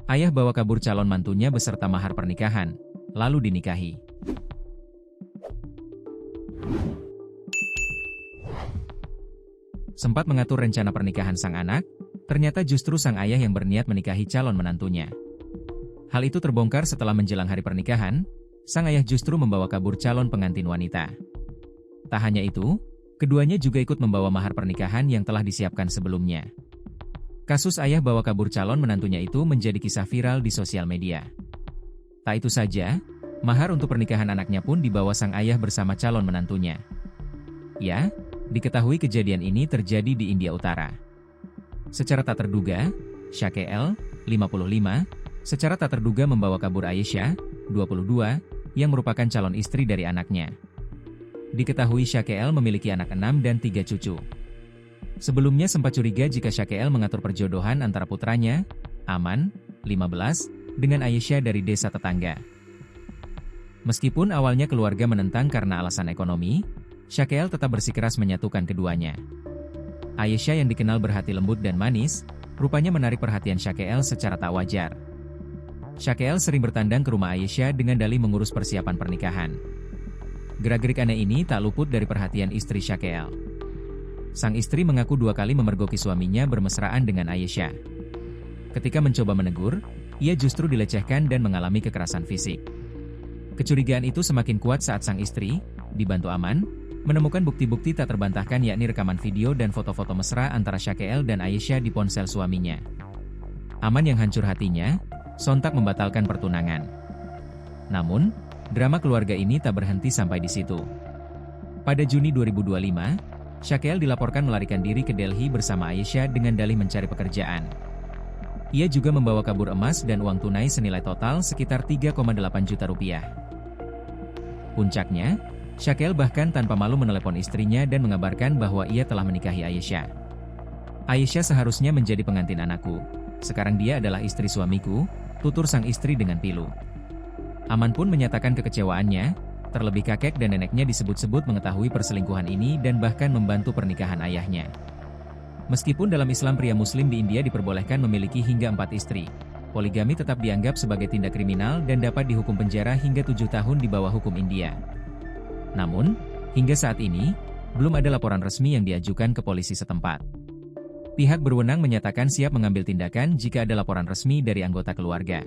Ayah bawa kabur calon mantunya beserta mahar pernikahan, lalu dinikahi. Sempat mengatur rencana pernikahan sang anak, ternyata justru sang ayah yang berniat menikahi calon menantunya. Hal itu terbongkar setelah menjelang hari pernikahan, sang ayah justru membawa kabur calon pengantin wanita. Tak hanya itu, keduanya juga ikut membawa mahar pernikahan yang telah disiapkan sebelumnya. Kasus ayah bawa kabur calon menantunya itu menjadi kisah viral di sosial media. Tak itu saja, mahar untuk pernikahan anaknya pun dibawa sang ayah bersama calon menantunya. Ya, diketahui kejadian ini terjadi di India Utara. Secara tak terduga, Shakel, 55, secara tak terduga membawa kabur Aisyah, 22, yang merupakan calon istri dari anaknya. Diketahui Shakel memiliki anak 6 dan 3 cucu. Sebelumnya sempat curiga jika Shakel mengatur perjodohan antara putranya, Aman, 15, dengan Aisyah dari desa tetangga. Meskipun awalnya keluarga menentang karena alasan ekonomi, Shakel tetap bersikeras menyatukan keduanya. Aisyah yang dikenal berhati lembut dan manis, rupanya menarik perhatian Shakel secara tak wajar. Shakel sering bertandang ke rumah Aisyah dengan dalih mengurus persiapan pernikahan. Gerak-gerik aneh ini tak luput dari perhatian istri Shakel. Sang istri mengaku 2 kali memergoki suaminya bermesraan dengan Aisyah. Ketika mencoba menegur, ia justru dilecehkan dan mengalami kekerasan fisik. Kecurigaan itu semakin kuat saat sang istri, dibantu Aman, menemukan bukti-bukti tak terbantahkan yakni rekaman video dan foto-foto mesra antara Shakel dan Aisyah di ponsel suaminya. Aman yang hancur hatinya, sontak membatalkan pertunangan. Namun, drama keluarga ini tak berhenti sampai di situ. Pada Juni 2025, Shakel dilaporkan melarikan diri ke Delhi bersama Aisyah dengan dalih mencari pekerjaan. Ia juga membawa kabur emas dan uang tunai senilai total sekitar 3,8 juta rupiah. Puncaknya, Shakel bahkan tanpa malu menelepon istrinya dan mengabarkan bahwa ia telah menikahi Aisyah. Aisyah seharusnya menjadi pengantin anakku. Sekarang dia adalah istri suamiku, tutur sang istri dengan pilu. Aman pun menyatakan kekecewaannya, terlebih kakek dan neneknya disebut-sebut mengetahui perselingkuhan ini dan bahkan membantu pernikahan ayahnya. Meskipun dalam Islam pria muslim di India diperbolehkan memiliki hingga 4 istri, poligami tetap dianggap sebagai tindak kriminal dan dapat dihukum penjara hingga 7 tahun di bawah hukum India. Namun, hingga saat ini, belum ada laporan resmi yang diajukan ke polisi setempat. Pihak berwenang menyatakan siap mengambil tindakan jika ada laporan resmi dari anggota keluarga.